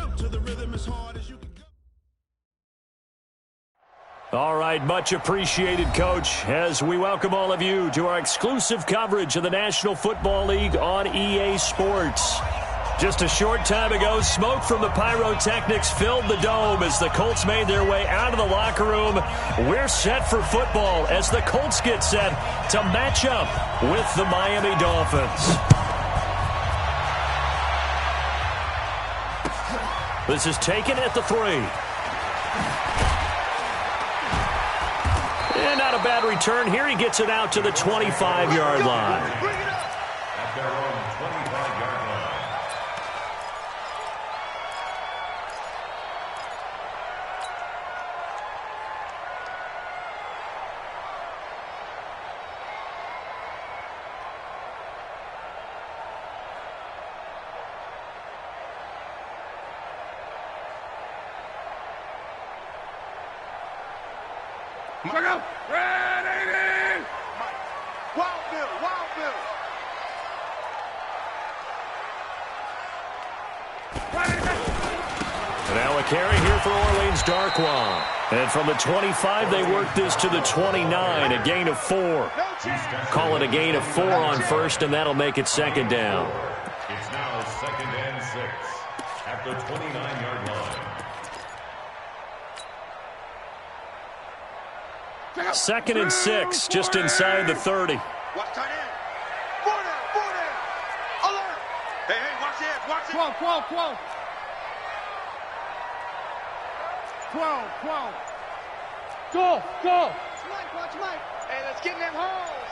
Jump to the rhythm as hard as you can go. All right, much appreciated, Coach, as we welcome all of you to our exclusive coverage of the National Football League on EA Sports. Just a short time ago, smoke from the pyrotechnics filled the dome as the Colts made their way out of the locker room. We're set for football as the Colts get set to match up with the Miami Dolphins. This is taken at the 3. And not a bad return here. He gets it out to the 25-yard line. At their own 25-yard line. Look out! Ready! Wild Bill! Wild Bill! Now a carry here for Orleans Darkwa. And from the 25, they work this to the 29, a gain of 4. Call it a gain of 4 on first, and that'll make it second down. It's now 2nd and 6 at the 29-yard line. 2nd and 6, just inside the 30. Watch tight end. 40, 40. Alert. Hey, watch the edge, watch it. 12. 12. Go. Watch Mike. Hey, let's get in them holes.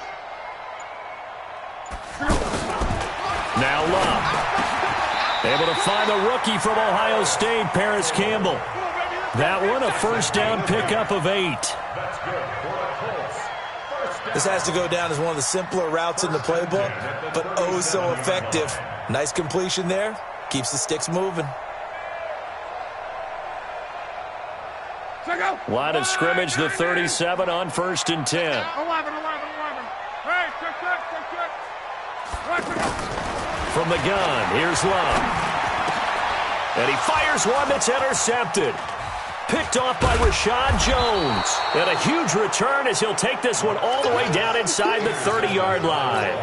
Now Love. Able to find the rookie from Ohio State, Paris Campbell. That one, a first down pickup of 8. That's good for the Colts. This has to go down as one of the simpler routes in the playbook, but oh so effective. Nice completion there. Keeps the sticks moving. Line of scrimmage, the 37 on 1st and 10. 11. Hey, check. From the gun, here's Love. And he fires one that's intercepted. Picked off by Rashad Jones. And a huge return as he'll take this one all the way down inside the 30-yard line.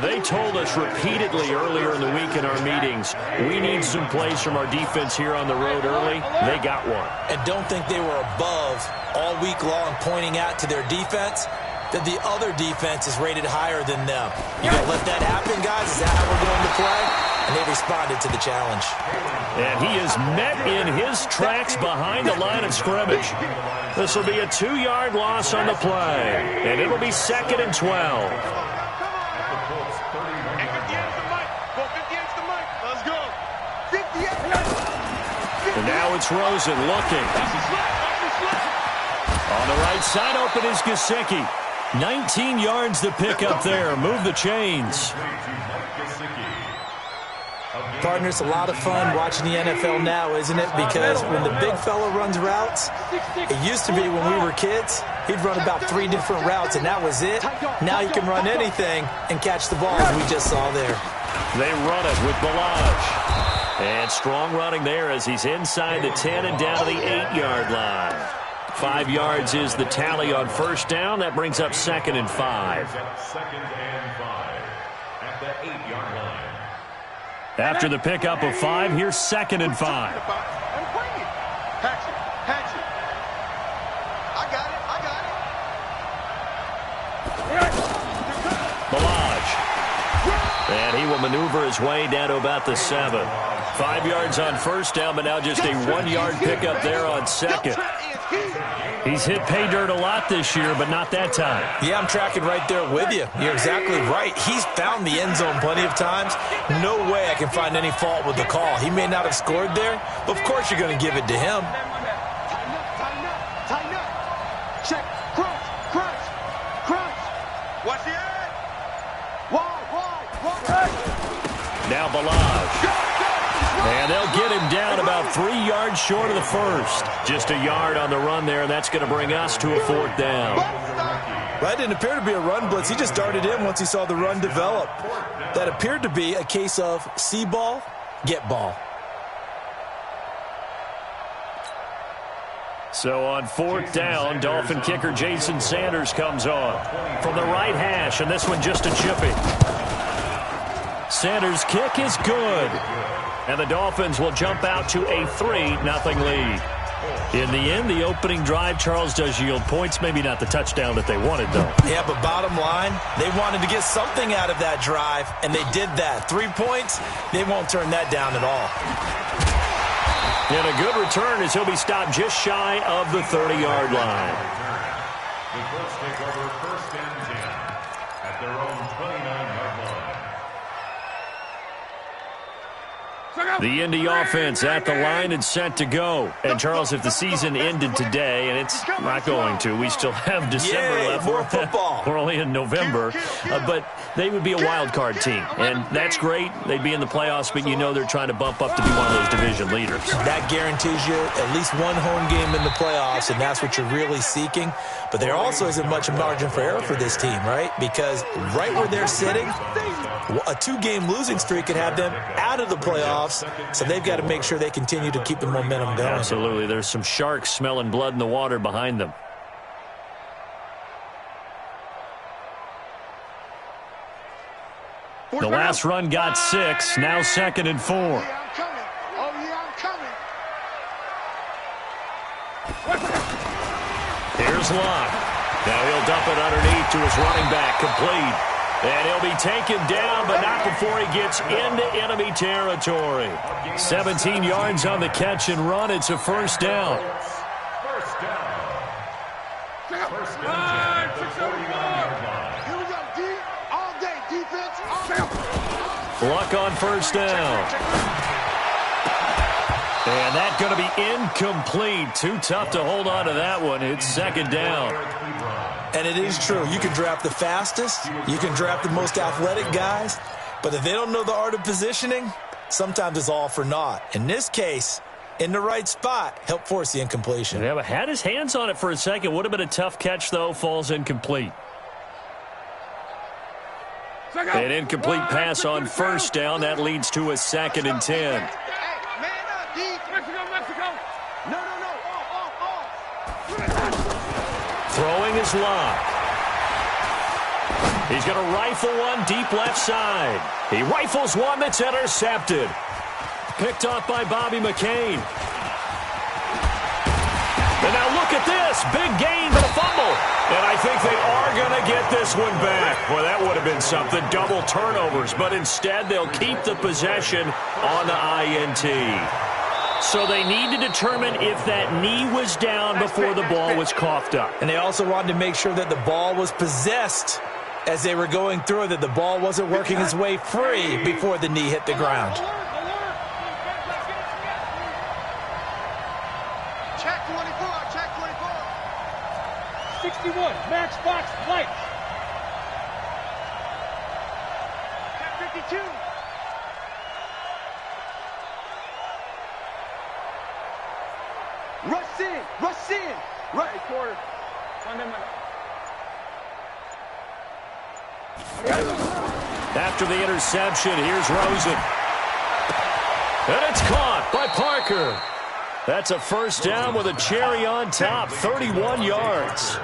They told us repeatedly earlier in the week in our meetings, we need some plays from our defense here on the road early. They got one. And don't think they were above all week long pointing out to their defense that the other defense is rated higher than them. You gonna let that happen, guys? Is that how we're going to play? And they responded to the challenge. And he is met in his tracks behind the line of scrimmage. This will be a 2-yard loss on the play. And it'll be 2nd and 12. And now it's Rosen looking. On the right side, open is Gesicki. 19 yards to pick up there. Move the chains. Partner, it's a lot of fun watching the NFL now, isn't it? Because when the big fella runs routes, it used to be when we were kids, he'd run about 3 different routes, and that was it. Now he can run anything and catch the ball, as we just saw there. They run it with Balaj. And strong running there as he's inside the 10 and down to the 8-yard line. 5 yards is the tally on first down. That brings up 2nd and 5. 2nd and 5 at the 8-yard line. After the pickup of 5, here's 2nd and 5. Patch it. I got it. Balaj. And he will maneuver his way down to about the 7. 5 yards on first down, but now just a 1-yard pickup there on 2nd. He's hit pay dirt a lot this year, but not that time. Yeah, I'm tracking right there with you. You're exactly right. He's found the end zone plenty of times. No way I can find any fault with the call. He may not have scored there, but of course you're going to give it to him. Tighten up. Check. Crunch. Watch the edge. Wide. Now Balaj. And they'll get him down about 3 yards short of the first. Just a yard on the run there, and that's going to bring us to a 4th down. That didn't appear to be a run blitz. He just darted in once he saw the run develop. That appeared to be a case of see ball, get ball. So on 4th down, Dolphin kicker Jason Sanders comes on from the right hash, and this one just a chippy. Sanders' kick is good, and the Dolphins will jump out to a 3-0 lead. In the end, the opening drive, Charles, does yield points. Maybe not the touchdown that they wanted, though. Yeah, but bottom line, they wanted to get something out of that drive, and they did that. 3 points, they won't turn that down at all. And a good return as he'll be stopped just shy of the 30-yard line. The Colts take over 1st and 10 at their own 29-yard line. The Indy offense at the line and set to go. And, Charles, if the season ended today, and it's not going to, we still have December left. More football. We're only in November. But they would be a wild card team. And that's great. They'd be in the playoffs, but you know they're trying to bump up to be one of those division leaders. That guarantees you at least one home game in the playoffs, and that's what you're really seeking. But there also isn't much margin for error for this team, right? Because right where they're sitting, a 2-game losing streak could have them out of the playoffs, so they've got to make sure they continue to keep the momentum going. Absolutely. There's some sharks smelling blood in the water behind them. The last run got 6, now 2nd and 4. Oh, yeah, I'm coming. Here's Locke. Now he'll dump it underneath to his running back, complete. And he'll be taken down, but not before he gets into enemy territory. 17 yards on the catch and run. It's a 1st down. First down. First down at the 49-yard line. Here we go, D. All day, defense. All day. Luck on 1st down. And that's going to be incomplete. Too tough to hold on to that one. It's 2nd down. And it is true. You can draft the fastest. You can draft the most athletic guys. But if they don't know the art of positioning, sometimes it's all for naught. In this case, in the right spot, help force the incompletion. Yeah, but had his hands on it for a second. Would have been a tough catch, though. Falls incomplete. An incomplete pass on 1st down. That leads to a 2nd and 10. Hey, man up, D. Mexico. No. Throwing his Locke. He's going to rifle one deep left side. He rifles one that's intercepted. Picked off by Bobby McCain. And now look at this. Big gain, but a fumble. And I think they are going to get this one back. Well, that would have been something. Double turnovers. But instead, they'll keep the possession on the INT. So they need to determine if that knee was down before the ball was coughed up. And they also wanted to make sure that the ball was possessed as they were going through, that the ball wasn't working its way free before the knee hit the ground. Check 24, check 24. 61, matchbox light. Check 52. Rush in. Right quarter. After the interception, here's Rosen. And it's caught by Parker. That's a 1st down with a cherry on top, 31 yards.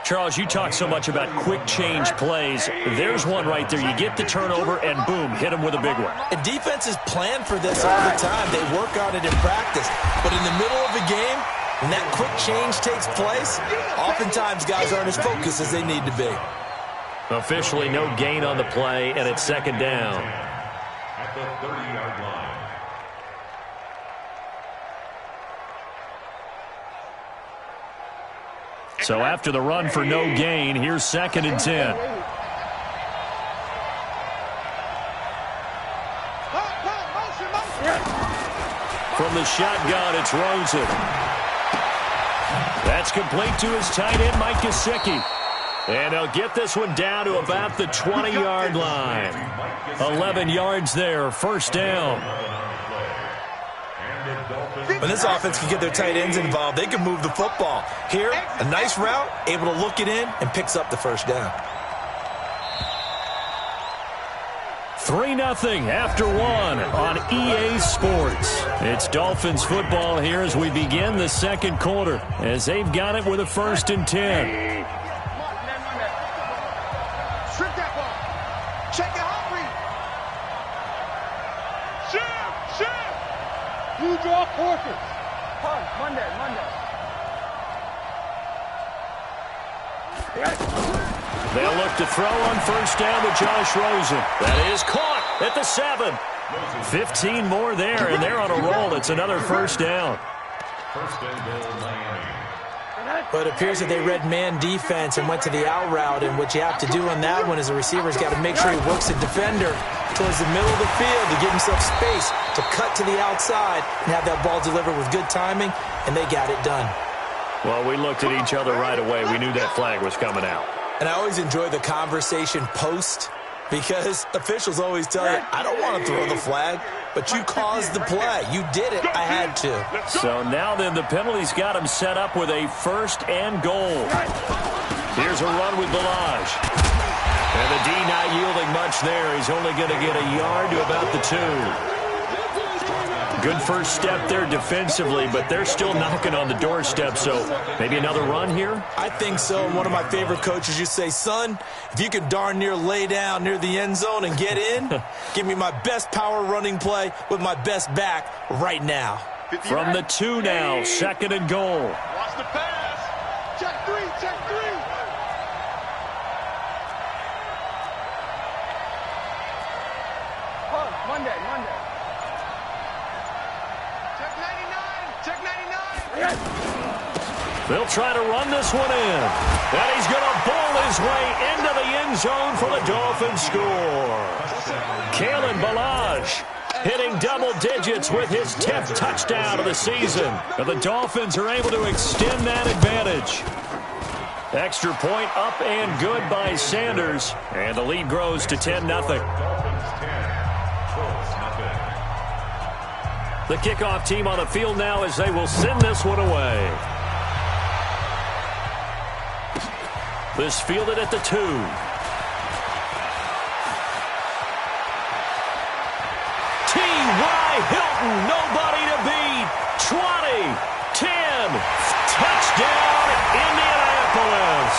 Charles, you talk so much about quick change plays. There's one right there. You get the turnover, and boom, hit him with a big one. And defenses plan for this all the time. They work on it in practice. But in the middle of the game, when that quick change takes place, oftentimes guys aren't as focused as they need to be. Officially no gain on the play, and it's 2nd down. At the 30-yard line. So after the run for no gain, here's 2nd and 10. From the shotgun, it's Rosen. That's complete to his tight end, Mike Gesicki. And he'll get this one down to about the 20-yard line. 11 yards there, 1st down. When this offense can get their tight ends involved, they can move the football. Here, a nice route, able to look it in, and picks up the 1st down. 3-0 after 1 on EA Sports. It's Dolphins football here as we begin the second quarter, as they've got it with a 1st and 10. Strip that ball. Check it, Humphrey. Shift. You draw quarters. Monday. They'll look to throw on 1st down with Josh Rosen. That is caught at the 7. 15 more there, and they're on a roll. It's another 1st down. First and goal, Miami. But it appears that they read man defense and went to the out route, and what you have to do on that one is the receiver's got to make sure he works the defender towards the middle of the field to give himself space to cut to the outside and have that ball delivered with good timing, and they got it done. Well, we looked at each other right away. We knew that flag was coming out. And I always enjoy the conversation post, because officials always tell you, I don't want to throw the flag, but you caused the play. You did it. I had to. So now then the penalty's got him set up with a 1st and goal. Here's a run with Balaj. And the D not yielding much there. He's only going to get a yard to about the 2. Good first step there defensively, but they're still knocking on the doorstep, so maybe another run here? I think so. And one of my favorite coaches used to say, son, if you can darn near lay down near the end zone and get in, give me my best power running play with my best back right now. From the 2 now, 2nd and goal. Watch the pass. Check 3. Monday. Check 99. They'll try to run this one in. And he's going to bowl his way into the end zone for the Dolphins score. Kalen Balaj hitting double digits with his 10th touchdown of the season. And the Dolphins are able to extend that advantage. Extra point up and good by Sanders. And the lead grows to 10-0. The kickoff team on the field now as they will send this one away. This fielded at the 2. T.Y. Hilton, nobody to beat. 20, 10, touchdown, Indianapolis.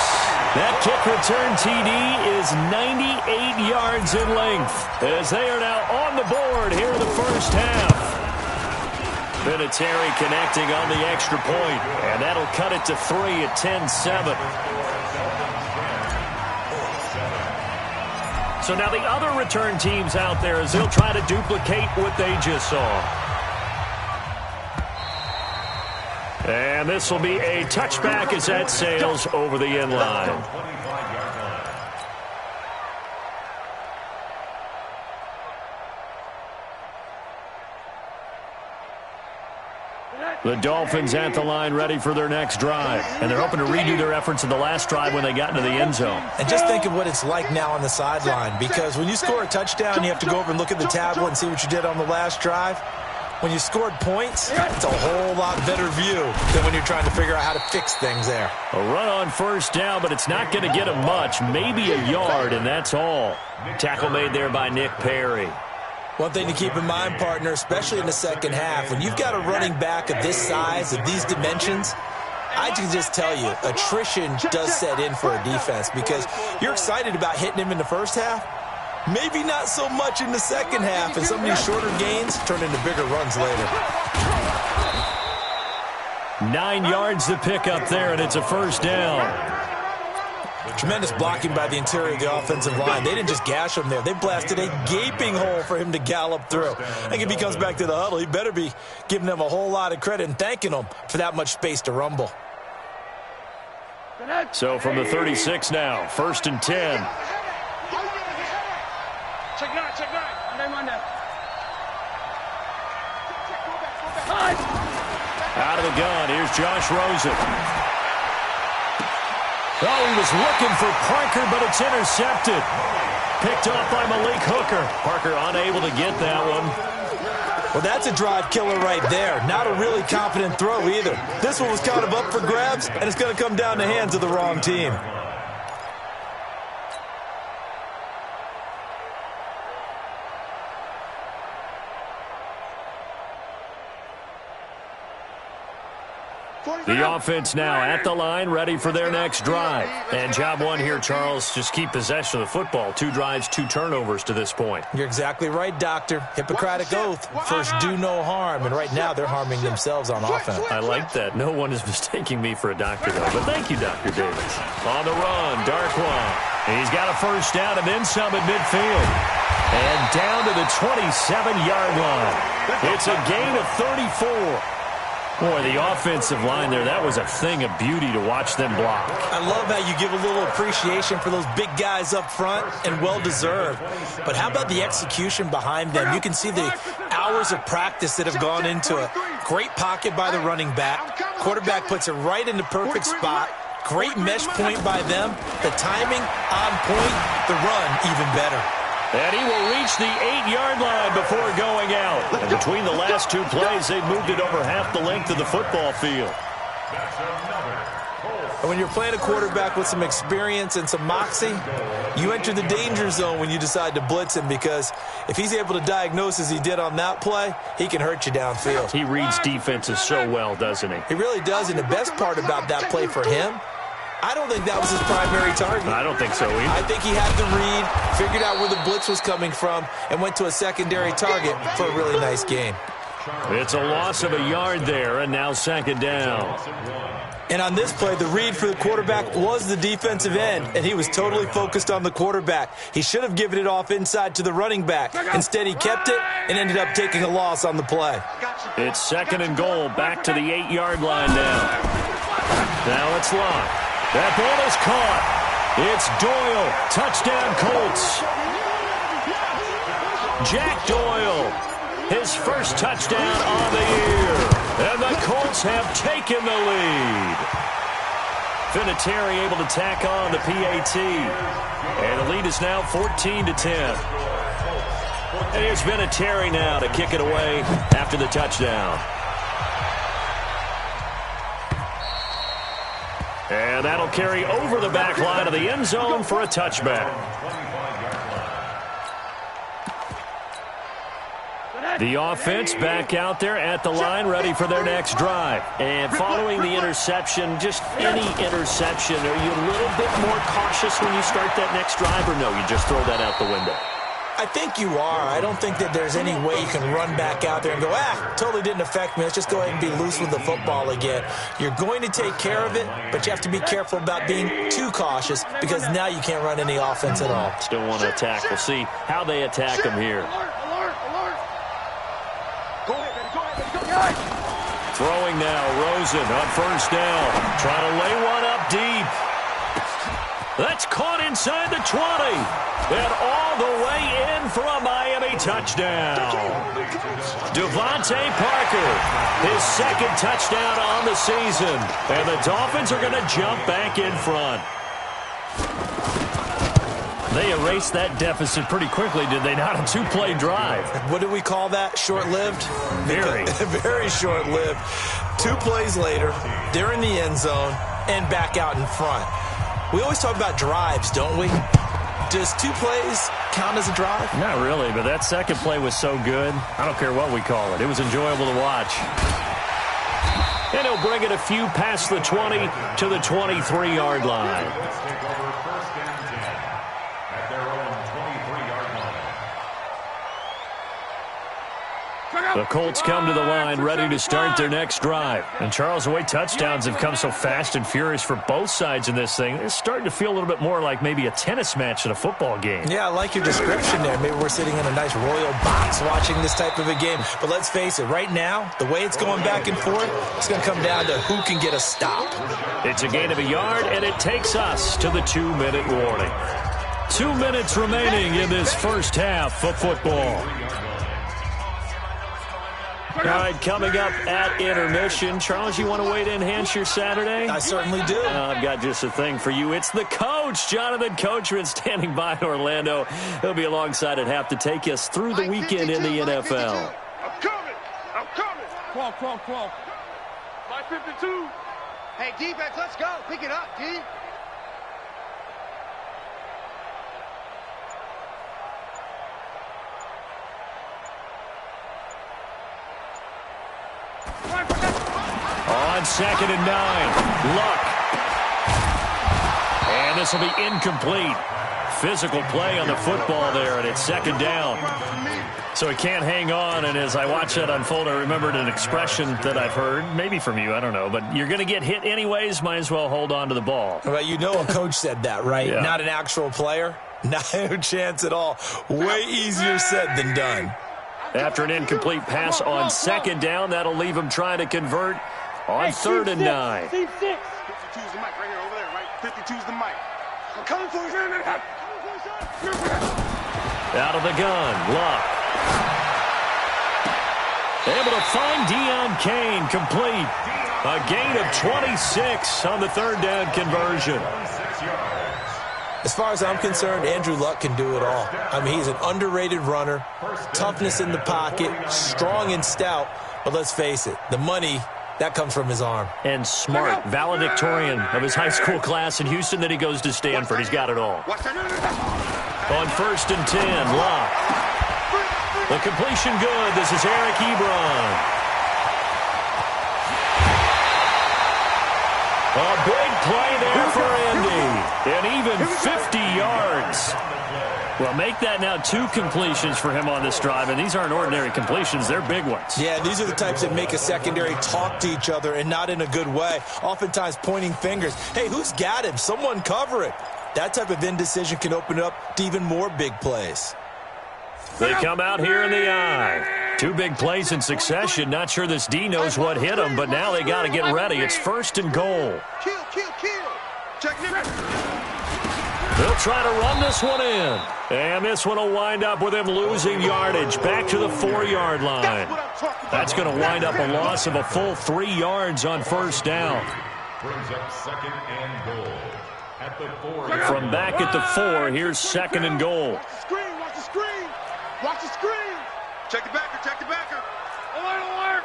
That kick return TD is 98 yards in length as they are now on the board here in the first half. Vinatieri connecting on the extra point, and that'll cut it to 3 at 10-7. So now the other return teams out there as they'll try to duplicate what they just saw. And this will be a touchback as that sails over the end line. The Dolphins at the line ready for their next drive. And they're hoping to redo their efforts in the last drive when they got into the end zone. And just think of what it's like now on the sideline, because when you score a touchdown, you have to go over and look at the tablet and see what you did on the last drive. When you scored points, it's a whole lot better view than when you're trying to figure out how to fix things there. A run on 1st down, but it's not going to get him much. Maybe a yard, and that's all. Tackle made there by Nick Perry. One thing to keep in mind, partner, especially in the second half, when you've got a running back of this size, of these dimensions, I can just tell you, attrition does set in for a defense, because you're excited about hitting him in the first half. Maybe not so much in the second half, and some of these shorter gains turn into bigger runs later. 9 yards to pick up there, and it's a 1st down. Tremendous blocking by the interior of the offensive line. They didn't just gash him there. They blasted a gaping hole for him to gallop through. I think if he comes back to the huddle, he better be giving them a whole lot of credit and thanking them for that much space to rumble. So from the 36 now, 1st and 10. Check 9. Monday. Out of the gun, here's Josh Rosen. Oh, he was looking for Parker, but it's intercepted. Picked off by Malik Hooker. Parker unable to get that one. Well, that's a drive killer right there. Not a really confident throw either. This one was kind of up for grabs, and it's going to come down the hands of the wrong team. The offense now at the line, ready for their next drive. And job one here, Charles, just keep possession of the football. 2 drives, 2 turnovers to this point. You're exactly right, Doctor. Hippocratic oath. First, do no harm. And right now, they're harming themselves on offense. I like that. No one is mistaking me for a doctor, though. But thank you, Dr. Davis. On the run, Darkwan. He's got a first down and then some at midfield. And down to the 27-yard line. It's a gain of 34. Boy, the offensive line there, that was a thing of beauty to watch them block. I love how you give a little appreciation for those big guys up front, and well-deserved. But how about the execution behind them? You can see the hours of practice that have gone into it. Great pocket by the running back. Quarterback puts it right in the perfect spot. Great mesh point by them. The timing on point. The run even better. And he will reach the 8-yard line before going out. And between the last 2 plays, they've moved it over half the length of the football field. And when you're playing a quarterback with some experience and some moxie, you enter the danger zone when you decide to blitz him, because if he's able to diagnose as he did on that play, he can hurt you downfield. He reads defenses so well, doesn't he? He really does, and the best part about that play for him, I don't think that was his primary target. I don't think so either. I think he had the read, figured out where the blitz was coming from, and went to a secondary target for a really nice gain. It's a loss of a yard there, and now second down. And on this play, the read for the quarterback was the defensive end, and he was totally focused on the quarterback. He should have given it off inside to the running back. Instead, he kept it and ended up taking a loss on the play. It's second and goal, back to the 8-yard line now. Now it's locked. That ball is caught. It's Doyle. Touchdown, Colts. Jack Doyle, his first touchdown on the year. And the Colts have taken the lead. Vinatieri able to tack on the PAT. And the lead is now 14-10. And here's Vinatieri now to kick it away after the touchdown. And that'll carry over the back line of the end zone for a touchback. The offense back out there at the line, ready for their next drive. And following the interception, just any interception, are you a little bit more cautious when you start that next drive, or no, you just throw that out the window? I think you are. I don't think that there's any way you can run back out there and go, totally didn't affect me. Let's just go ahead and be loose with the football again. You're going to take care of it, but you have to be careful about being too cautious, because now you can't run any offense at all. Still want to attack. We'll see how they attack them here. Throwing now, Rosen on first down. Trying to lay one up deep. That's caught inside the 20. And all the way in for a Miami touchdown. Devontae Parker, his second touchdown on the season. And the Dolphins are going to jump back in front. They erased that deficit pretty quickly, did they not? A 2-play drive. What do we call that? Short-lived? Very. Very short-lived. 2 plays later, they're in the end zone and back out in front. We always talk about drives, don't we? Does 2 plays count as a drive? Not really, but that second play was so good. I don't care what we call it. It was enjoyable to watch. And he'll bring it a few past the 20 to the 23-yard line. The Colts come to the line ready to start their next drive. And Charles, the way touchdowns have come so fast and furious for both sides in this thing, it's starting to feel a little bit more like maybe a tennis match in a football game. Yeah, I like your description there. Maybe we're sitting in a nice royal box watching this type of a game. But let's face it, right now, the way it's going back and forth, it's going to come down to who can get a stop. It's a gain of a yard, and it takes us to the 2-minute warning. 2 minutes remaining in this first half of football. All right, coming up at intermission. Charles, you want to wait to enhance your Saturday? I certainly do. I've got just a thing for you. It's the coach, Jonathan Coachman, standing by in Orlando. He'll be alongside at half to take us through the weekend in the NFL. I'm coming. 12. Line 52. Hey, defense, let's go. Pick it up, D. On 2nd and 9. Luck. And this will be incomplete. Physical play on the football there, and it's 2nd down. So he can't hang on, and as I watch that unfold, I remembered an expression that I've heard, maybe from you, I don't know, but you're going to get hit anyways, might as well hold on to the ball. Well, you know a coach said that, right? Yeah. Not an actual player? No chance at all. Way easier said than done. After an incomplete pass on 2nd down, that'll leave him trying to convert on 3rd and 9. 52's the mic right here, over there, right? 52's the mic. I'm coming for you. Out of the gun, Luck. Able to find Deion Kane, complete. A gain of 26 on the 3rd down conversion. As far as I'm concerned, Andrew Luck can do it all. I mean, he's an underrated runner, toughness in the pocket, strong and stout. But let's face it, the money, that comes from his arm. And smart, valedictorian of his high school class in Houston. Then he goes to Stanford. He's got it all. On 1st and 10, Luck. The completion good. This is Eric Ebron. A big play there for Andy. And even 50 yards. Well, make that now 2 completions for him on this drive, and these aren't ordinary completions. They're big ones. Yeah, these are the types that make a secondary talk to each other, and not in a good way. Oftentimes pointing fingers. Hey, who's got him? Someone cover it. That type of indecision can open up to even more big plays. They come out here in the eye. 2 big plays in succession. Not sure this D knows what hit him, but now they got to get ready. It's 1st and goal. Kill. Check it. They'll try to run this one in. And this one will wind up with him losing yardage back to the 4-yard line. That's going to wind up a loss of a full 3 yards on 1st down. Brings up 2nd and goal. At the 4. From back at the 4, here's 2nd and goal. Watch the screen. Check the backer. Alert.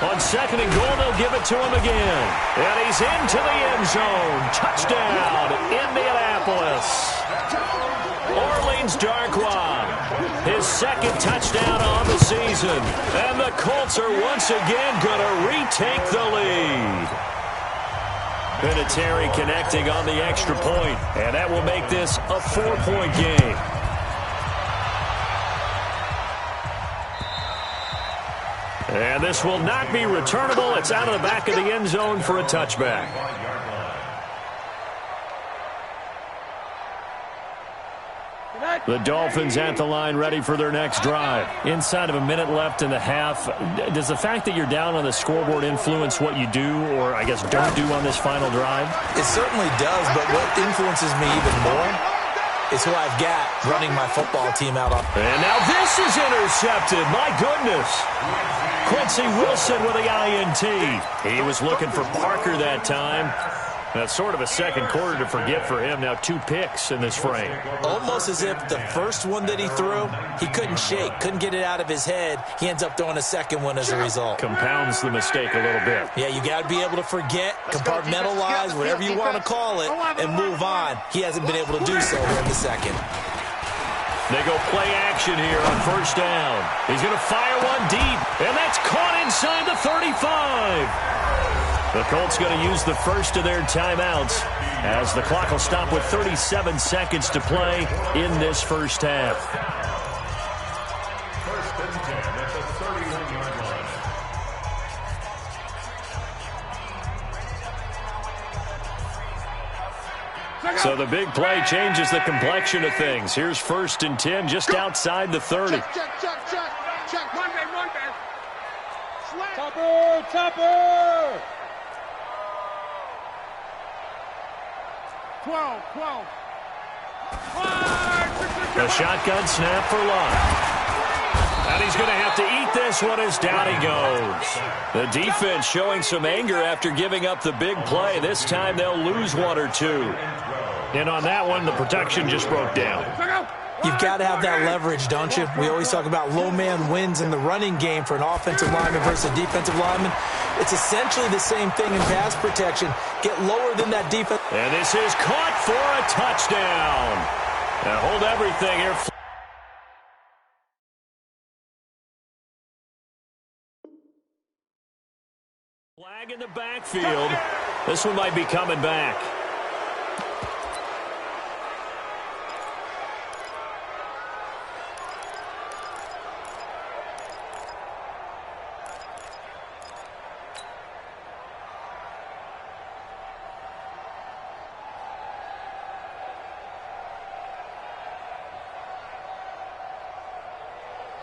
On 2nd and goal, they'll give it to him again. And he's into the end zone. Touchdown, Indianapolis. Orleans Darkwa, his 2nd touchdown on the season. And the Colts are once again going to retake the lead. Vinatieri connecting on the extra point, and that will make this a 4-point game. And this will not be returnable. It's out of the back of the end zone for a touchback. The Dolphins at the line ready for their next drive. Inside of a minute left in the half. Does the fact that you're down on the scoreboard influence what you do, or I guess don't do on this final drive? It certainly does, but what influences me even more is who I've got running my football team out on. And now this is intercepted. My goodness. Quincy Wilson with the INT. He was looking for Parker that time. That's sort of a second quarter to forget for him. Now 2 picks in this frame. Almost as if the first one that he threw, he couldn't shake, couldn't get it out of his head. He ends up throwing a second one as a result. Compounds the mistake a little bit. Yeah, you got to be able to forget, compartmentalize, whatever you want to call it, and move on. He hasn't been able to do so here in the second. They go play action here on 1st down. He's going to fire one deep, and that's caught inside the 35. The Colts going to use the first of their timeouts as the clock will stop with 37 seconds to play in this first half. 1st and 10 at the 31-yard line. So the big play changes the complexion of things. Here's 1st and 10 just outside the 30. Check. Monday. Topper. 12. The shotgun snap for Luck. And he's going to have to eat this one as down he goes. The defense showing some anger after giving up the big play. This time they'll lose 1 or 2. And on that one, the protection just broke down. You've got to have that leverage, don't you? We always talk about low man wins in the running game for an offensive lineman versus a defensive lineman. It's essentially the same thing in pass protection. Get lower than that defense. And this is caught for a touchdown. Now hold everything here. Flag in the backfield. This one might be coming back.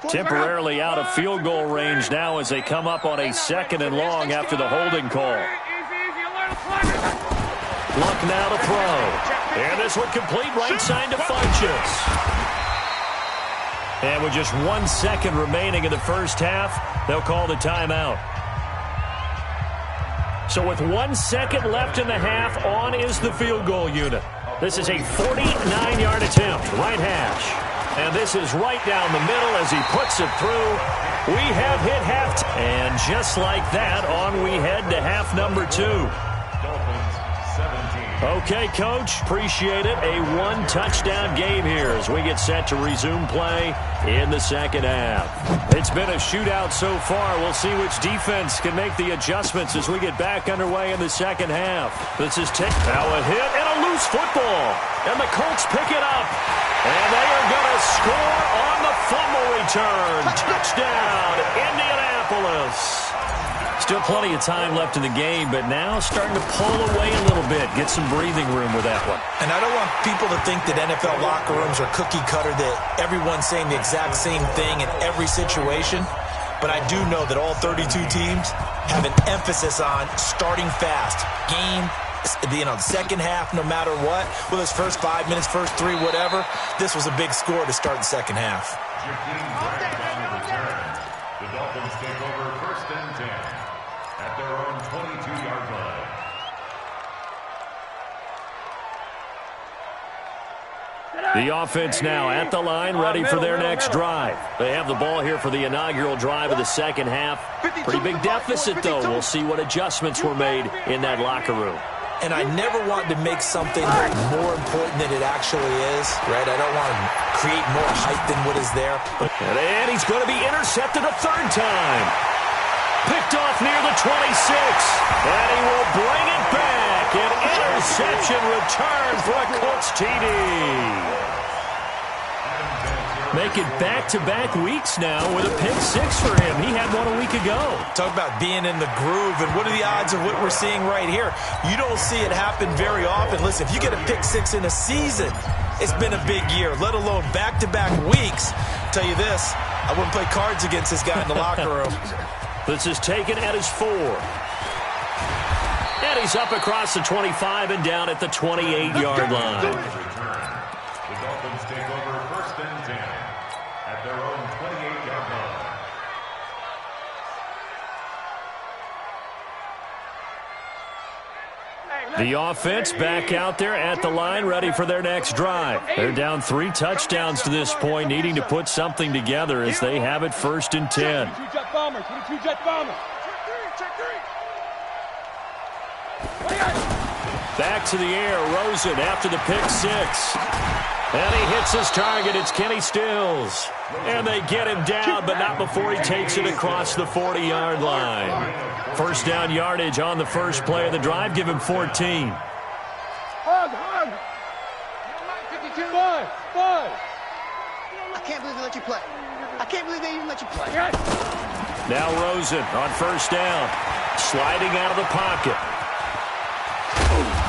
Temporarily out of field goal range now as they come up on a 2nd and long after the holding call. Luck now to throw. And this one complete right side to Funchess. And with just 1 second remaining in the first half, they'll call the timeout. So with 1 second left in the half, on is the field goal unit. This is a 49-yard attempt, right hash. And this is right down the middle as he puts it through. We have hit half. And just like that, on we head to half number 2. Okay, Coach, appreciate it. A 1-touchdown game here as we get set to resume play in the second half. It's been a shootout so far. We'll see which defense can make the adjustments as we get back underway in the second half. This is now a hit and a loose football. And the Colts pick it up. And they are going to score on the fumble return. Touchdown, Indianapolis. Still plenty of time left in the game, but now starting to pull away a little bit. Get some breathing room with that one. And I don't want people to think that NFL locker rooms are cookie cutter, that everyone's saying the exact same thing in every situation. But I do know that all 32 teams have an emphasis on starting fast. The second half, no matter what, whether it's first 5 minutes, first 3, whatever, this was a big score to start the second half. The Dolphins take over 1st and 10 at their own 22-yard line. The offense now at the line, ready for their next drive. They have the ball here for the inaugural drive of the second half. Pretty big deficit, though. We'll see what adjustments were made in that locker room. And I never want to make something more important than it actually is, right? I don't want to create more hype than what is there. And he's going to be intercepted a 3rd time. Picked off near the 26. And he will bring it back. An interception return for a Colts TD. Make it back-to-back weeks now with a pick 6 for him. He had one a week ago. Talk about being in the groove, and what are the odds of what we're seeing right here? You don't see it happen very often. Listen, if you get a pick 6 in a season, it's been a big year, let alone back-to-back weeks. I'll tell you this, I wouldn't play cards against this guy in the locker room. This is taken at his 4. And he's up across the 25 and down at the 28-yard line. The Dolphins take over 1st and 10 at their own 28-yard line. The offense back out there at the line, ready for their next drive. They're down 3 touchdowns to this point, needing to put something together as they have it 1st and 10. 22 jet bomber. Back to the air, Rosen after the pick 6. And he hits his target. It's Kenny Stills. And they get him down, but not before he takes it across the 40-yard line. 1st down yardage on the first play of the drive. Give him 14. Hug. 52. 5. I can't believe they let you play. I can't believe they even let you play. Now Rosen on 1st down. Sliding out of the pocket.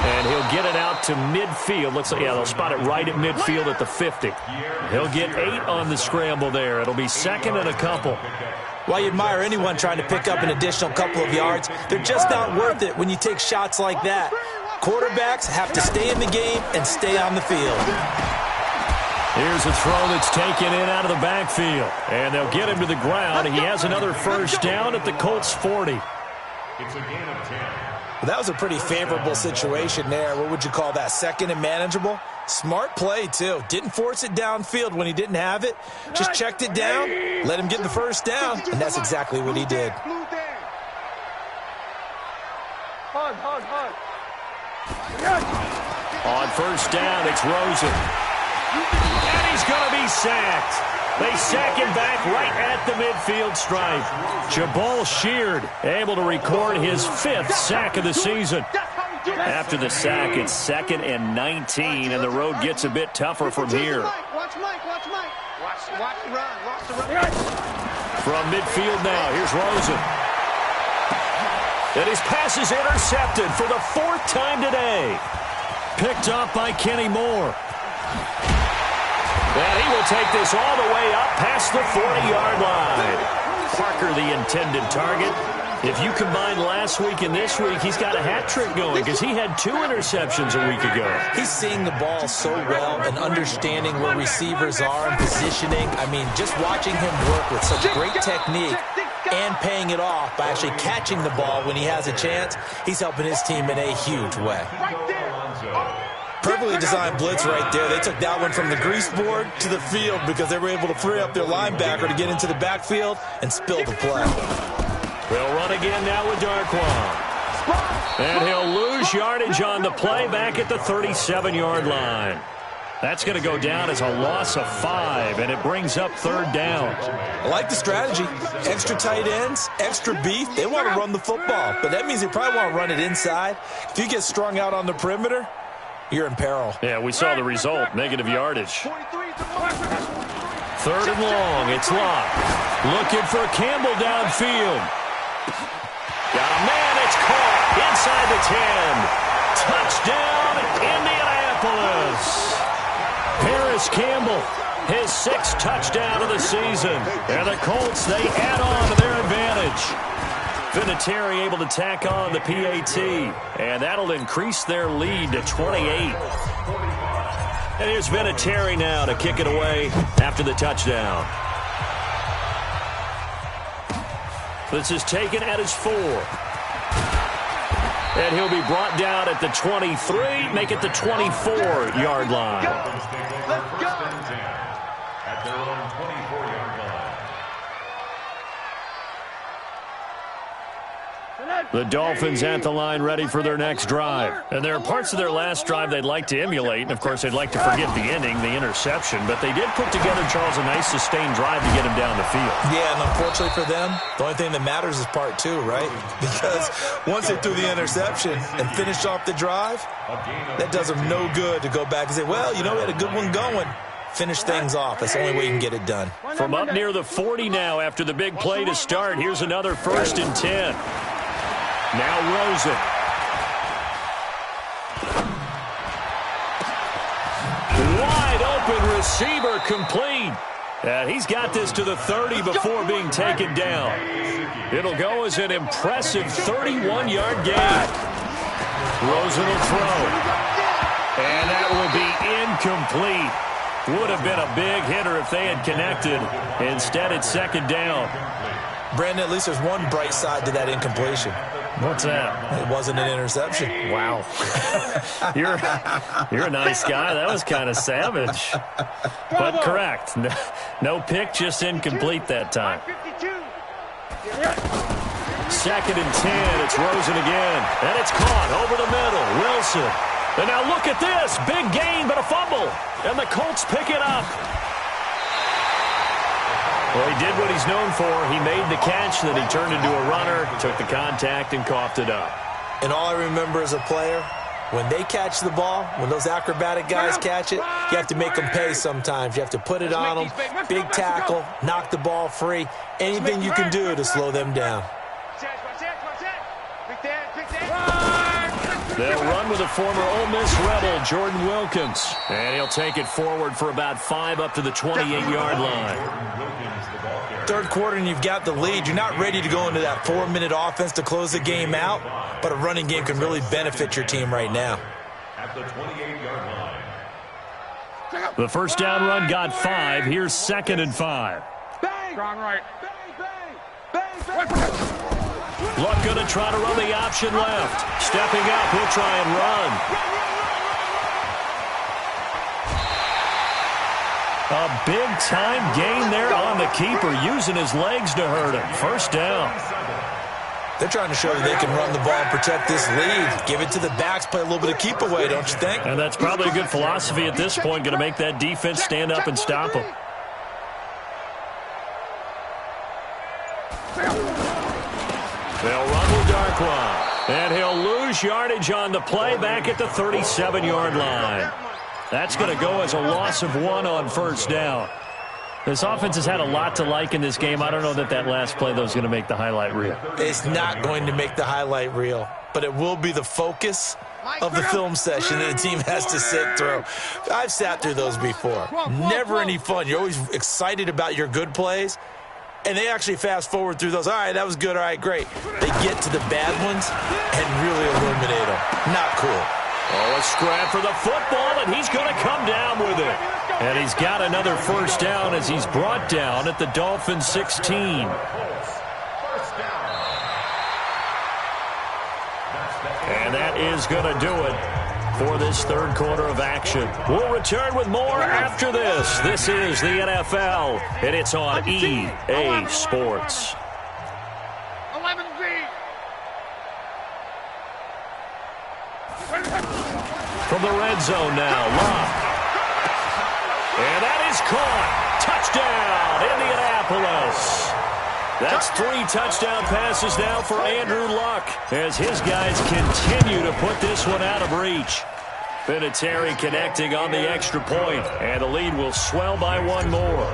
And he'll get it out to midfield. Looks like, yeah, they'll spot it right at midfield at the 50. He'll get 8 on the scramble there. It'll be 2nd and a couple. Well, you admire anyone trying to pick up an additional couple of yards. They're just not worth it when you take shots like that. Quarterbacks have to stay in the game and stay on the field. Here's a throw that's taken in out of the backfield. And they'll get him to the ground. He has another 1st down at the Colts 40. It's a gain of 10. Well, that was a pretty favorable situation there. What would you call that? 2nd and manageable? Smart play, too. Didn't force it downfield when he didn't have it. Just checked it down, let him get the 1st down, and that's exactly what he did. Hug. On 1st down, it's Rosen. And he's going to be sacked. They sack him back right at the midfield stripe. Jabal Sheard able to record his 5th sack of the season. After the sack, it's 2nd and 19, and the road gets a bit tougher from here. Watch Mike. Watch the run. From midfield now, here's Rosen. And his pass is intercepted for the 4th time today. Picked up by Kenny Moore. And he will take this all the way up past the 40-yard line. Parker, the intended target. If you combine last week and this week, he's got a hat trick going because he had 2 interceptions a week ago. He's seeing the ball so well and understanding where receivers are and positioning. I mean, just watching him work with such great technique and paying it off by actually catching the ball when he has a chance, he's helping his team in a huge way. Perfectly designed blitz right there. They took that one from the grease board to the field because they were able to free up their linebacker to get into the backfield and spill the play. They'll run again now with Darquan. And he'll lose yardage on the play back at the 37-yard line. That's going to go down as a loss of 5, and it brings up 3rd down. I like the strategy. Extra tight ends, extra beef. They want to run the football, but that means they probably want to run it inside. If you get strung out on the perimeter, you're in peril. Yeah, we saw the result, negative yardage. 3rd and long, it's locked. Looking for Campbell downfield. Got a man, it's caught inside the 10. Touchdown, Indianapolis. Paris Campbell, his 6th touchdown of the season. And the Colts, they add on to their advantage. Vinatieri able to tack on the PAT, and that'll increase their lead to 28. And here's Vinatieri now to kick it away after the touchdown. This is taken at his 4. And he'll be brought down at the 23, make it the 24-yard line. Let's go. At their own 24-yard line. The Dolphins at the line ready for their next drive. And there are parts of their last drive they'd like to emulate. And, of course, they'd like to forget the ending, the interception. But they did put together, Charles, a nice sustained drive to get him down the field. Yeah, and unfortunately for them, the only thing that matters is part 2, right? Because once they threw the interception and finished off the drive, that does them no good to go back and say, well, you know, we had a good one going. Finish things off. That's the only way you can get it done. From up near the 40 now after the big play to start, here's another 1st and 10. Now Rosen. Wide open receiver complete. And he's got this to the 30 before being taken down. It'll go as an impressive 31-yard gain. Rosen will throw. And that will be incomplete. Would have been a big hitter if they had connected. Instead, it's 2nd down. Brandon, at least there's one bright side to that incompletion. What's that? It wasn't an interception. Wow. You're a nice guy. That was kind of savage. But correct. No pick, just incomplete that time. 2nd and 10. It's Rosen again. And it's caught over the middle. Wilson. And now look at this. Big gain, but a fumble. And the Colts pick it up. Well, he did what he's known for. He made the catch, then he turned into a runner, took the contact, and coughed it up. And all I remember as a player, when they catch the ball, when those acrobatic guys catch it, you have to make them pay sometimes. You have to put it on them, big tackle, knock the ball free, anything you can do to slow them down. They'll run with a former Ole Miss Rebel, Jordan Wilkins. And he'll take it forward for about 5 up to the 28-yard line. 3rd quarter and you've got the lead. You're not ready to go into that 4-minute offense to close the game out, but a running game can really benefit your team right now. At the 28-yard line. The 1st down run got 5. Here's 2nd and 5. Strong right. Luck going to try to run the option left. Stepping up, he'll try and run. A big-time gain there on the keeper, using his legs to hurt him. 1st down. They're trying to show that they can run the ball and protect this lead. Give it to the backs, play a little bit of keep away, don't you think? And that's probably a good philosophy at this point, going to make that defense stand up and stop them. They'll run with Darkwa. And he'll lose yardage on the play back at the 37-yard line. That's going to go as a loss of 1 on first down. This offense has had a lot to like in this game. I don't know that last play, though, is going to make the highlight reel. It's not going to make the highlight reel, but it will be the focus of the film session that the team has to sit through. I've sat through those before. Never any fun. You're always excited about your good plays, and they actually fast forward through those. All right, that was good. All right, great. They get to the bad ones and really illuminate them. Not cool. Oh, a scrap for the football, and he's going to come down with it. And he's got another first down as he's brought down at the Dolphins 16. And that is going to do it for this third quarter of action. We'll return with more after this. This is the NFL, and it's on EA Sports. 11Z. From the red zone now, Love. And that is caught. Touchdown, Indianapolis. That's 3 touchdown passes now for Andrew Luck as his guys continue to put this one out of reach. Vinatieri connecting on the extra point, and the lead will swell by 1 more.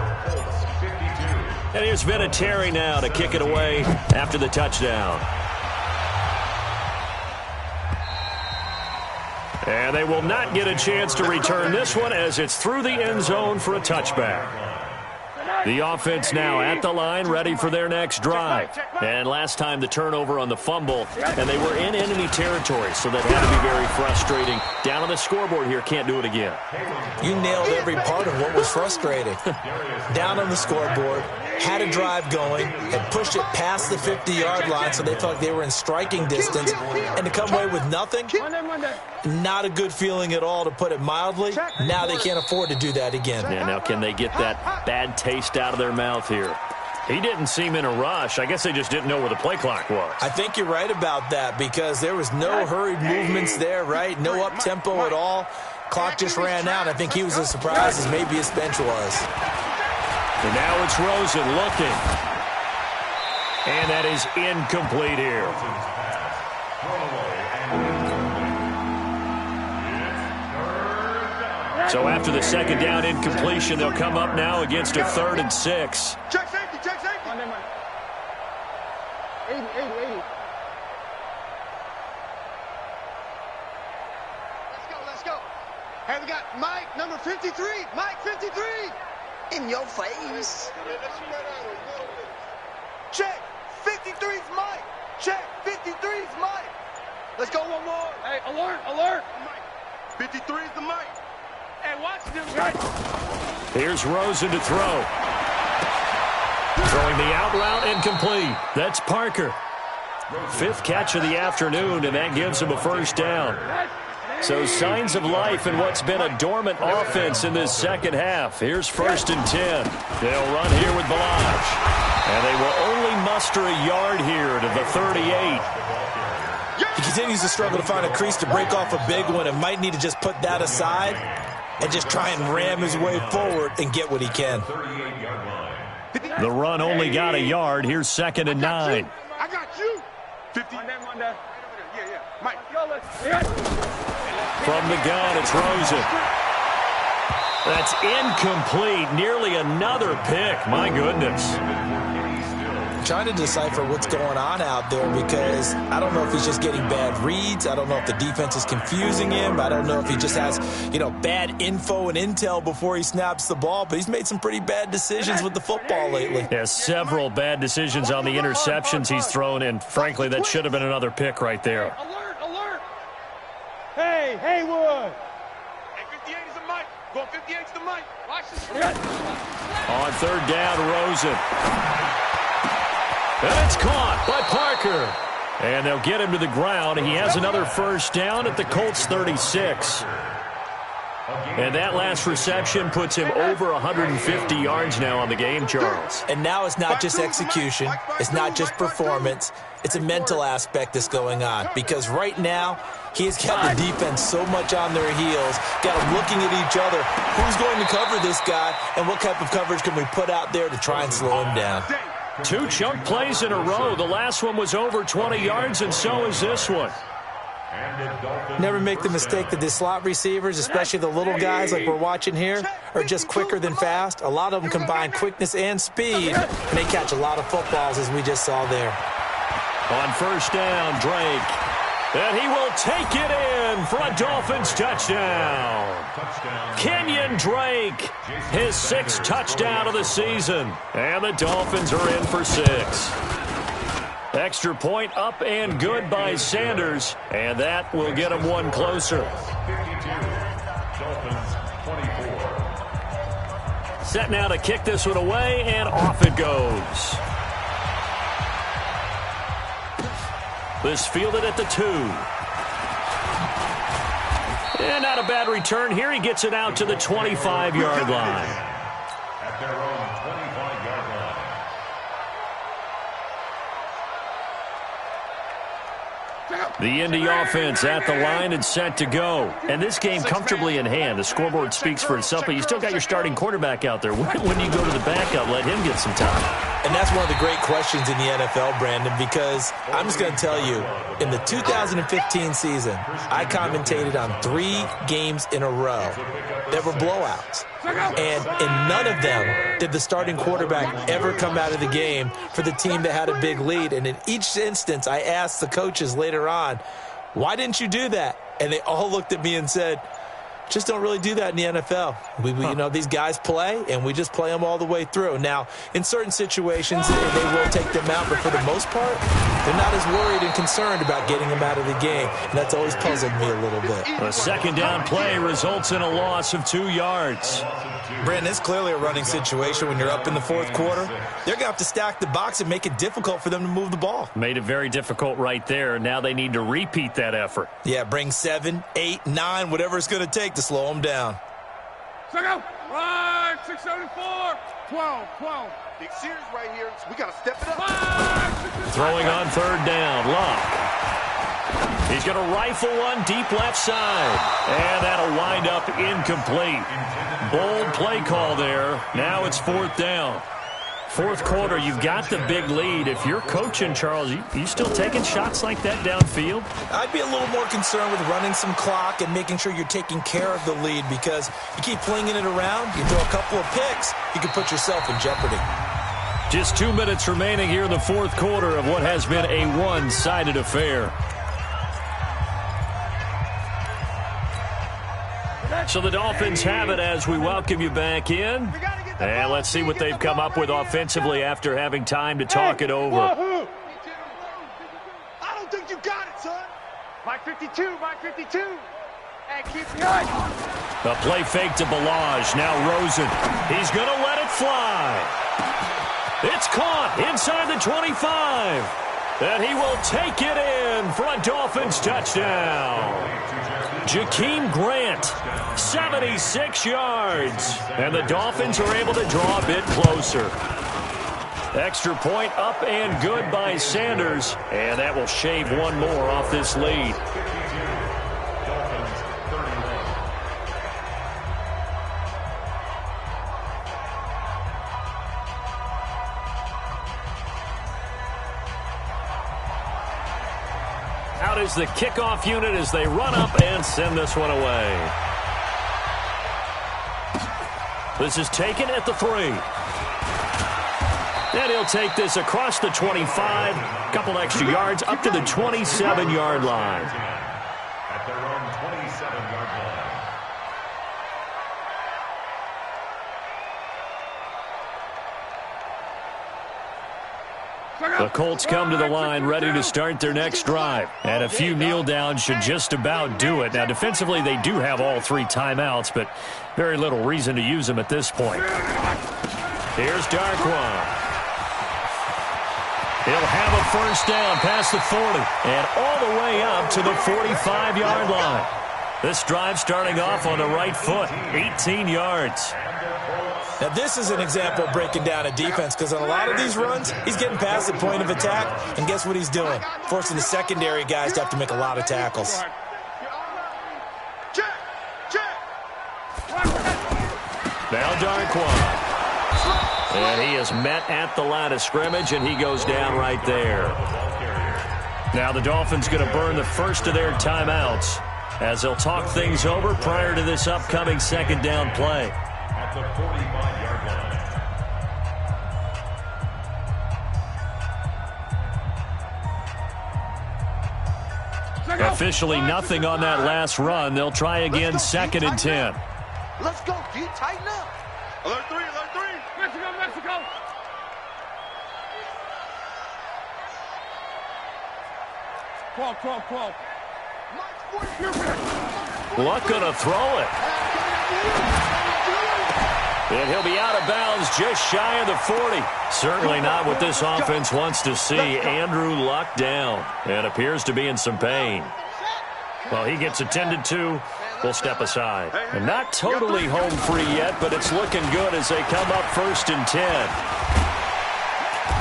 And here's Vinatieri now to kick it away after the touchdown. And they will not get a chance to return this one as it's through the end zone for a touchback. The offense now at the line, ready for their next drive. And last time the turnover on the fumble, and they were in enemy territory, so that had to be very frustrating. Down on the scoreboard here, can't do it again. You nailed every part of what was frustrating. Down on the scoreboard, had a drive going, had pushed it past the 50-yard line so they felt like they were in striking distance, and to come away with nothing, not a good feeling at all, to put it mildly. Now they can't afford to do that again. Yeah, now can they get that bad taste out of their mouth here? He didn't seem in a rush. I guess they just didn't know where the play clock was. I think you're right about that because there was no hurried movements there, right? No up-tempo at all. Clock just ran out. I think he was as surprised as maybe his bench was. And now it's Rosen looking. And that is incomplete here. So after the second down incompletion, they'll come up now against a 3rd and 6. Check safety, check safety. 80. Let's go. Hey, we got Mike, number 53. Mike, 53. In your face. Check. 53's Mike. Check. 53's Mike. Let's go one more. Hey, alert. 53's the Mike. Hey, watch them, guys. Here's Rosen to throw. Throwing the out route incomplete. That's Parker. 5th catch of the afternoon, and that gives him a first down. So signs of life in what's been a dormant offense in this second half. Here's 1st and 10. They'll run here with Balazs. And they will only muster a yard here to the 38. He continues to struggle to find a crease to break off a big one and might need to just put that aside and just try and ram his way forward and get what he can. The run only got a yard. Here's 2nd and 9. I got you. 50. Monday. Yeah. Mike. From the gun, it's Rosen. That's incomplete. Nearly another pick. My goodness. Trying to decipher what's going on out there because I don't know if he's just getting bad reads. I don't know if the defense is confusing him. I don't know if he just has, bad info and intel before he snaps the ball. But he's made some pretty bad decisions with the football lately. Yeah, several bad decisions on the interceptions he's thrown, and frankly, that should have been another pick right there. Alert. Hey, Haywood. Hey, 58 is the Mike. Going 58's the Mike. Watch this. On 3rd down, Rosen. And it's caught by Parker. And they'll get him to the ground. He has another first down at the Colts 36. And that last reception puts him over 150 yards now on the game, Charles. And now it's not just execution. It's not just performance. It's a mental aspect that's going on. Because right now, he's got the defense so much on their heels, got them looking at each other. Who's going to cover this guy, and what type of coverage can we put out there to try and slow him down? 2 chunk plays in a row. The last one was over 20 yards, and so is this one. Never make the mistake that the slot receivers, especially the little guys like we're watching here, are just quicker than fast. A lot of them combine quickness and speed, and they catch a lot of footballs, as we just saw there. On first down, Drake. And he will take it in for a Dolphins touchdown. Kenyon Drake, his 6th touchdown of the season. And the Dolphins are in for 6. Extra point up and good by Sanders, and that will get him one closer. Set now to kick this one away, and off it goes. This fielded at the 2. And not a bad return here. He gets it out to the 25-yard line. At their own 25-yard line. The Indy offense at the line and set to go. And this game comfortably in hand. The scoreboard speaks for itself, but you still got your starting quarterback out there. When you go to the backup, let him get some time. And that's one of the great questions in the NFL, Brandon, because I'm just going to tell you, in the 2015 season, I commentated on 3 games in a row that were blowouts. And in none of them did the starting quarterback ever come out of the game for the team that had a big lead. And in each instance, I asked the coaches later on, why didn't you do that? And they all looked at me and said, just don't really do that in the NFL. You know, these guys play, and we just play them all the way through. Now, in certain situations, they will take them out, but for the most part, they're not as worried and concerned about getting them out of the game, and that's always puzzled me a little bit. A second down play results in a loss of 2 yards. Brandon, it's clearly a running situation when you're up in the 4th quarter. They're going to have to stack the box and make it difficult for them to move the ball. Made it very difficult right there. Now they need to repeat that effort. Yeah, bring 7, 8, 9, whatever it's going to take to slow them down. Check out. 674. 12. Big series right here. We got to step it up. Throwing on third down, Locke. He's going to rifle one deep left side. And that'll wind up incomplete. Bold play call there. Now it's 4th down. 4th quarter, you've got the big lead. If you're coaching, Charles, you still taking shots like that downfield? I'd be a little more concerned with running some clock and making sure you're taking care of the lead, because you keep flinging it around, you throw a couple of picks, you can put yourself in jeopardy. Just 2 minutes remaining here in the 4th quarter of what has been a one-sided affair. So the Dolphins have it as we welcome you back in. And let's see what they've come up with offensively after having time to talk it over. I don't think you got it, son. Mike 52. Hey, keep it going. A play fake to Balaj. Now Rosen. He's going to let it fly. It's caught inside the 25. And he will take it in for a Dolphins touchdown. Jakeem Grant, 76 yards. And the Dolphins are able to draw a bit closer. Extra point up and good by Sanders. And that will shave one more off this lead. Out is the kickoff unit as they run up and send this one away. This is taken at the 3. And he'll take this across the 25, a couple extra yards up to the 27-yard line. At their own 27-yard line. The Colts come to the line ready to start their next drive. And a few kneel downs should just about do it. Now, defensively, they do have all 3 timeouts, but very little reason to use them at this point. Here's Darkwan. He'll have a first down past the 40 and all the way up to the 45-yard line. This drive starting off on the right foot, 18 yards. Now, this is an example of breaking down a defense, because on a lot of these runs, he's getting past the point of attack, and guess what he's doing? Forcing the secondary guys to have to make a lot of tackles. Now Darkwan. And he is met at the line of scrimmage, and he goes down right there. Now the Dolphins going to burn the first of their timeouts as they'll talk things over prior to this upcoming second down play. At the 45-yard line. Officially nothing on that last run. They'll try again, second and 10. Let's go, D. Tighten up. Alert 3, alert 3. Mexico, Mexico. Crawl. Luck going to throw it. And he'll be out of bounds just shy of the 40. Certainly not what this offense wants to see. Andrew Luck down and appears to be in some pain. Well, he gets attended to. We'll step aside. And not totally home free yet, but it's looking good as they come up first and 10.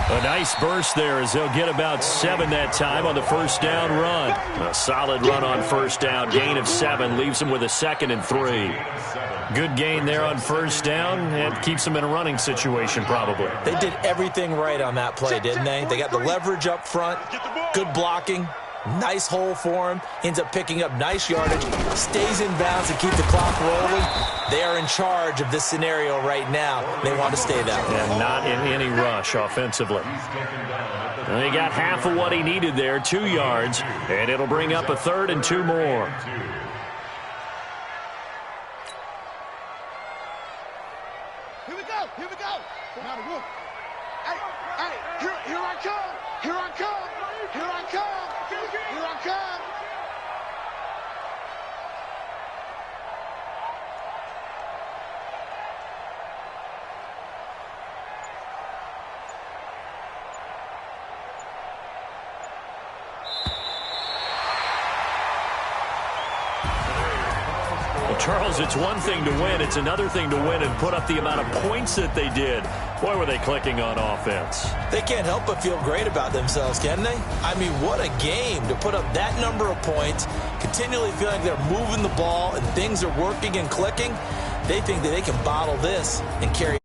A nice burst there as they'll get about 7 that time on the first down run. A solid run on first down. Gain of 7 leaves them with a second and 3. Good gain there on first down and keeps them in a running situation probably. They did everything right on that play, didn't they? They got the leverage up front, good blocking, nice hole for him, ends up picking up nice yardage, stays in bounds and keep the clock rolling. They are in charge of this scenario right now. They want to stay that way. And not in any rush offensively. And he got half of what he needed there, 2 yards, and it'll bring up a 3rd and 2 more. Here we go. Hey, here I come. Here I come. Charles, it's one thing to win. It's another thing to win and put up the amount of points that they did. Boy, were they clicking on offense. They can't help but feel great about themselves, can they? I mean, what a game to put up that number of points, continually feel like they're moving the ball and things are working and clicking. They think that they can bottle this and carry